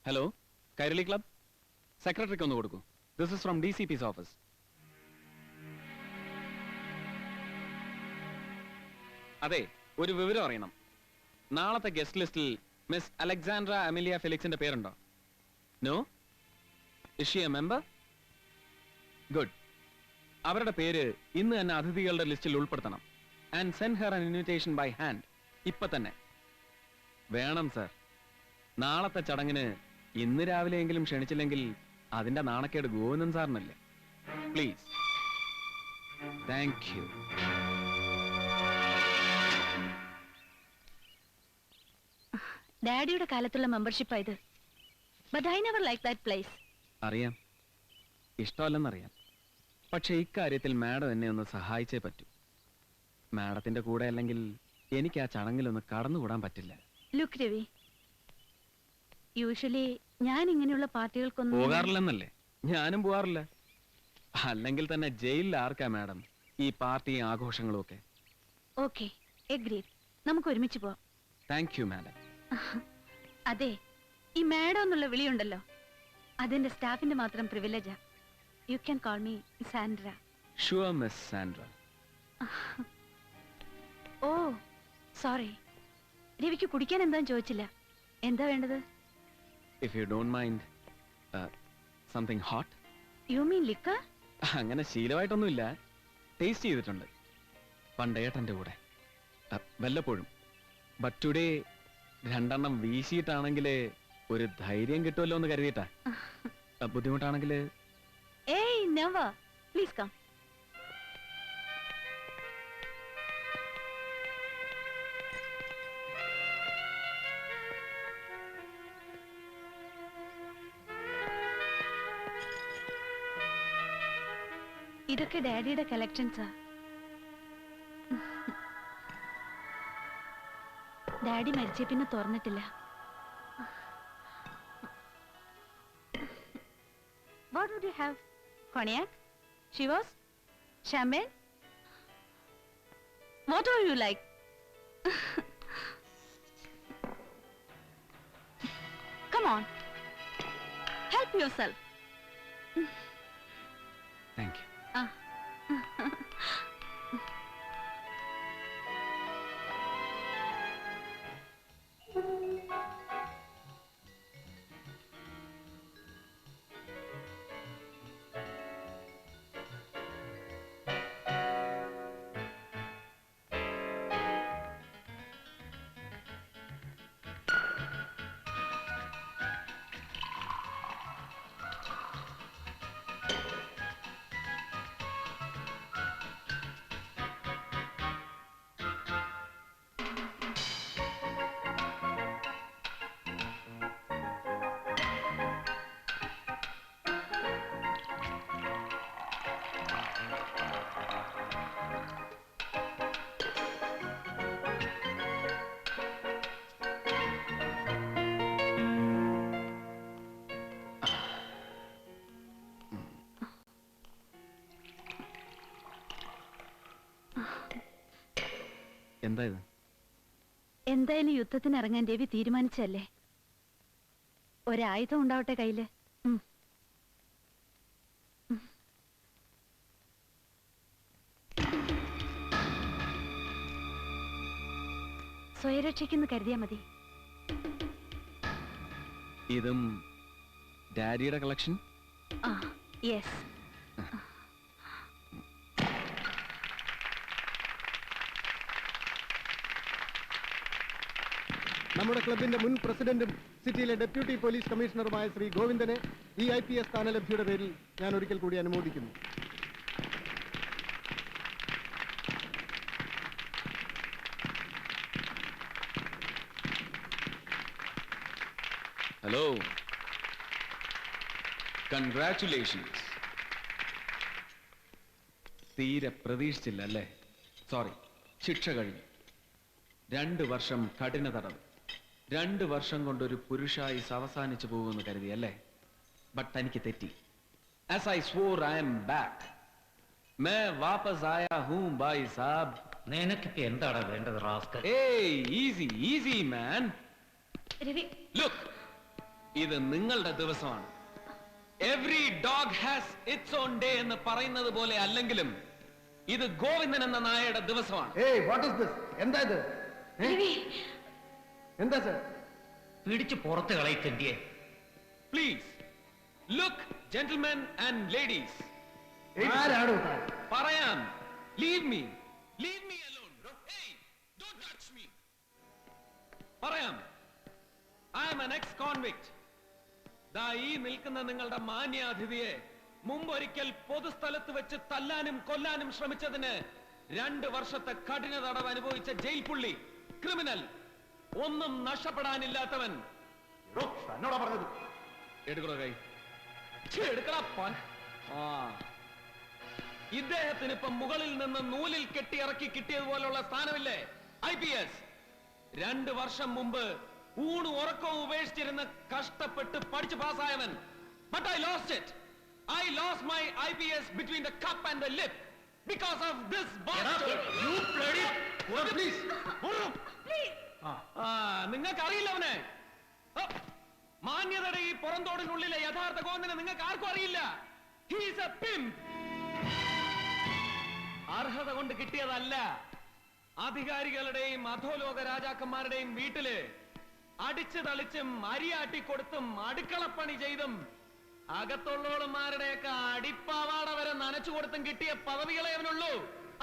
Hello, Kairali club സെക്രട്ടറിക്ക് ഒന്ന് കൊടുക്കൂ. This is from DCP's office. അതെ, ഒരു വിവരം അറിയണം. നാളത്തെ ഗസ്റ്റ് ലിസ്റ്റിൽ മിസ് അലക്സാൻഡ്ര അമിലിയ ഫെലിക്സിന്റെ പേരുണ്ടോ? No? Is she a member? Good. അവരുടെ പേര് ഇന്ന് തന്നെ അതിഥികളുടെ ലിസ്റ്റിൽ ഉൾപ്പെടുത്തണം. And send her an invitation by hand. ഇപ്പൊ തന്നെ വേണം സർ. നാളത്തെ ചടങ്ങിന് ഇന്ന് രാവിലെയെങ്കിലും ക്ഷണിച്ചില്ലെങ്കിൽ അതിന്റെ നാണക്കേട് ഗോവിന്ദൻ സാറിനല്ലേ. പ്ലീസ്. Thank you. ഡാഡിയുടെ കാലത്തുള്ള മെമ്പർഷിപ്പ് ഇത്. But I never like that place. അറിയാം, ഇഷ്ടമല്ലെന്നറിയാം. പക്ഷെ ഇക്കാര്യത്തിൽ മാഡം എന്നെ ഒന്ന് സഹായിച്ചേ പറ്റൂ. മാഡത്തിന്റെ കൂടെ അല്ലെങ്കിൽ എനിക്ക് ആ ചടങ്ങിലൊന്ന് കടന്നുകൂടാൻ പറ്റില്ല. ലുക്ക് രവി, യൂഷ്വലി ഞാൻ ഇങ്ങനെയുള്ള പാർട്ടികൾക്കൊന്നും പോകാറില്ലെന്നല്ലേ? ഞാനും പോകാറില്ല. അല്ലെങ്കിൽ തന്നെ ജയിലിൽ ആർക്കാ മാഡം ഈ പാർട്ടിയും ആഘോഷങ്ങളും ഒക്കെ? Okay, agreed. നമുക്ക് ഒരുമിച്ച് പോവാം. Thank you madam. അതെ, ഈ മാഡം എന്നുള്ള വിളിയുണ്ടല്ലോ, അതെന്റെ സ്റ്റാഫിന്റെ മാത്രം പ്രിവിലേജാ. You can call me Sandra. Sure miss Sandra. Oh sorry, രവിക്ക് കുടിക്കാൻ എന്താന്ന് ചോദിച്ചില്ല. എന്താ വേണ്ടത്? If you don't mind, something hot. You mean liquor? അങ്ങനെ ശീലമായിട്ടൊന്നുമില്ല, ടേസ്റ്റ് ചെയ്തിട്ടുണ്ട് പണ്ടേട്ടന്റെ കൂടെ വല്ലപ്പോഴും. ബട്ട് ടുഡേ രണ്ടെണ്ണം വീശിയിട്ടാണെങ്കിൽ ഒരു ധൈര്യം കിട്ടുമല്ലോ എന്ന് കരുതിയിട്ടാ. ബുദ്ധിമുട്ടാണെങ്കിൽ ഏയ് നെവർ, പ്ലീസ് കം. ഇതൊക്കെ ഡാഡിയുടെ കളക്ഷൻസാ. ഡാഡി മരിച്ച പിന്നെ തുറന്നിട്ടില്ല. What would you have? Cognac? Chivas? Champagne? What do you like? Come on. Help yourself. Thank you. എന്താ ഇത്? എന്തായാലും യുദ്ധത്തിന് ഇറങ്ങാൻ രവി തീരുമാനിച്ചല്ലേ. ഒരായുധം ഉണ്ടാവട്ടെ കയ്യില്. സ്വയരക്ഷയ്ക്കെന്ന് കരുതിയാ മതി. ഇതും ഡാഡിയുടെ കളക്ഷൻ? ആ യെസ്. നമ്മുടെ ക്ലബിന്റെ മുൻ പ്രസിഡന്റും സിറ്റിയിലെ ഡെപ്യൂട്ടി പോലീസ് കമ്മീഷണറുമായ ശ്രീ ഗോവിന്ദനെ ഈ IPS സ്ഥാനലബ്ധിയുടെ പേരിൽ ഞാൻ ഒരിക്കൽ കൂടി അനുമോദിക്കുന്നു. Hello, congratulations. തീരെ പ്രതീക്ഷിച്ചില്ല അല്ലേ? സോറി, ശിക്ഷ കഴിഞ്ഞു. 2 വർഷം കഠിന തടവ്. 2 വർഷം കൊണ്ടൊരു പുരുഷായുസ് അവസാനിച്ചു പോകുമെന്ന് കരുതിയല്ലേ? ബട്ട് തനിക്ക് തെറ്റി. As I swore, I am back. मैं वापस आया हूं भाई साहब. നിനക്കിപ്പോ എന്താണ് വേണ്ടത് rascal? Hey, easy man. Ravi, Look, ഇത് നിങ്ങളുടെ ദിവസമാണ്. Every dog has its own day എന്ന് പറയുന്നത് പോലെ അല്ലെങ്കിലും ഇത് ഗോവിന്ദൻ എന്ന നായയുടെ ദിവസമാണ്. What is this? എന്താ ഇത്? എന്താ സർ? പിടിച്ചു പുറത്ത് കളയിച്ചെന്തിയെ. Please look gentlemen and ladies. ആരാണോ? പറയാം. Leave me alone. Don't touch me. പറയാം. I am an ex convict. ദാ ഈ നിൽക്കുന്ന നിങ്ങളുടെ മാന്യാതിഥിയെ മുമ്പൊരിക്കൽ പൊതുസ്ഥലത്ത് വെച്ച് തല്ലാനും കൊല്ലാനും ശ്രമിച്ചതിന് 2 വർഷത്തെ കഠിന തടവ് അനുഭവിച്ച ജയിൽ പുള്ളി, ക്രിമിനൽ, ഒന്നും നഷ്ടപ്പെടാനില്ലാത്തവൻ. എന്നോടാ പറഞ്ഞത്? എടുക്കണോ കൈ? ഇദ്ദേഹത്തിന് ഇപ്പം മുകളിൽ നിന്ന് നൂലിൽ കെട്ടിയിറക്കി കിട്ടിയതുപോലുള്ള സ്ഥാനമില്ലേ? IPS. 2 വർഷം മുമ്പ് ഊണും ഉറക്കവും ഉപേക്ഷിച്ചിരുന്ന് കഷ്ടപ്പെട്ട് പഠിച്ചു പാസ്സായവൻ. But I lost it. I lost my IPS between the cup and the lip because of this bastard. You bloody... Please. നിങ്ങൾക്ക് അറിയില്ല അവനെ. മാന്യതയുടെ ഈ പുറന്തോടിനുള്ളിലെ യഥാർത്ഥ ഗോവിന്ദനെ നിങ്ങൾക്ക് ആർക്കും അറിയില്ല. He is a pimp. അർഹത കൊണ്ട് കിട്ടിയതല്ല. അധികാരികളുടെയും അധോലോക രാജാക്കന്മാരുടെയും വീട്ടില് അടിച്ചു തളിച്ചും അരിയാട്ടി കൊടുത്തും അടുക്കളപ്പണി ചെയ്തും അകത്തുള്ളോളുമാരുടെയൊക്കെ അടിപ്പാവാട വരെ നനച്ചു കൊടുത്തും കിട്ടിയ പദവികളെ അവനുള്ളൂ.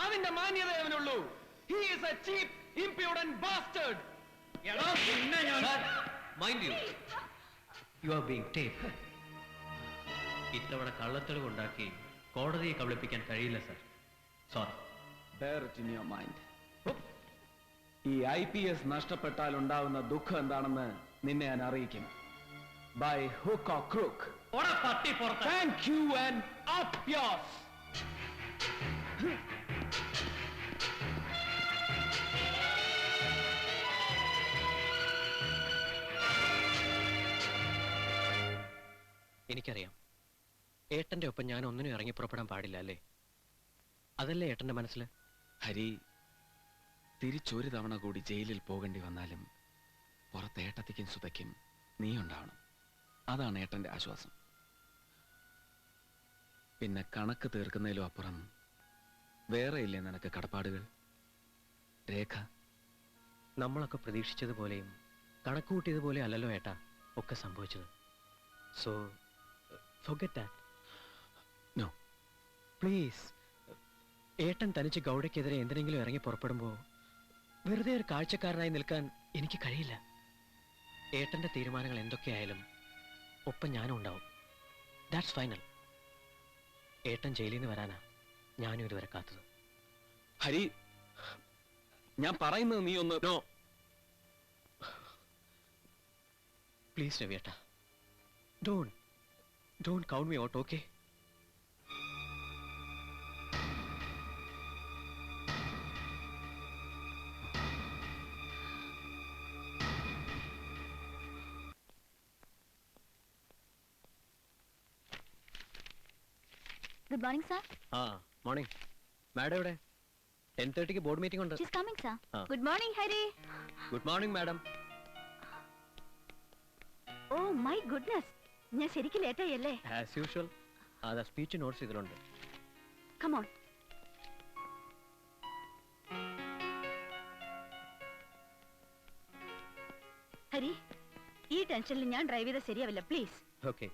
അതിന്റെ മാന്യത അവനുള്ളൂ. He is a cheap, impudent bastard. Mind you, you are being taped. ഇത്തവണ കള്ളത്തെളിവ് ഉണ്ടാക്കി കോടതിയെ കബളിപ്പിക്കാൻ കഴിയില്ല sir. Sorry. Bear it in your mind. ഈ IPS നഷ്ടപ്പെട്ടാൽ ഉണ്ടാവുന്ന ദുഃഖം എന്താണെന്ന് നിന്നെ ഞാൻ അറിയിക്കും. By hook or crook. പട്ടി പുറത്ത്. Thank you and up yours. എനിക്കറിയാം ഏട്ടന്റെ ഒപ്പം ഞാൻ ഒന്നിനും ഇറങ്ങി പുറപ്പെടാൻ പാടില്ല അല്ലേ? അതല്ലേ ഏട്ടന്റെ മനസ്സിൽ? ഹരി, തിരിച്ചൊരു തവണ കൂടി ജയിലിൽ പോകേണ്ടി വന്നാലും പുറത്ത് ഏട്ടത്തിക്കും സുതയ്ക്കും നീ ഉണ്ടാവണം. അതാണ് ഏട്ടന്റെ ആശ്വാസം. പിന്നെ കണക്ക് തീർക്കുന്നതിലും അപ്പുറം വേറെ ഇല്ലേ നിനക്ക് കടപ്പാടുകൾ? രേഖ, നമ്മളൊക്കെ പ്രതീക്ഷിച്ചതുപോലെയും കണക്കുകൂട്ടിയതുപോലെ അല്ലല്ലോ ഏട്ടാ ഒക്കെ സംഭവിച്ചത്. So forget that. No. Please. ഏട്ടൻ തനിച്ച് ഗൗഡയ്ക്കെതിരെ എന്തിനെങ്കിലും ഇറങ്ങി പുറപ്പെടുമ്പോൾ വെറുതെ ഒരു കാഴ്ചക്കാരനായി നിൽക്കാൻ എനിക്ക് കഴിയില്ല. ഏട്ടന്റെ തീരുമാനങ്ങൾ എന്തൊക്കെയായാലും ഒപ്പം ഞാനും ഉണ്ടാവും. That's final. ഏട്ടൻ ജയിലിൽ നിന്ന് വരാനാ ഞാനും ഇതുവരെ കാത്തത്. ഹരി, ഞാൻ പറയുന്നത് നീ ഒന്ന്. നോ പ്ലീസ് രവിയേട്ടാ, don't count me out, okay? Good morning, sir. Morning. Madam എവിടെ? 10:30 ബോർഡ് മീറ്റിംഗ് ഉണ്ട്. She's coming, sir. Good morning, Hari. Good morning madam. Oh my goodness. ഞാൻ ശരിക്കും ലേറ്റ് ആയല്ലേ? As usual. അതാ സ്പീച്ച് നോട്ട്സ് ഇതിലുണ്ട്. Come on. Hari, ഈ ടെൻഷനിൽ ഞാൻ ഡ്രൈവ് ചെയ്താൽ ശരിയാവില്ല, പ്ലീസ്. ഓക്കെ.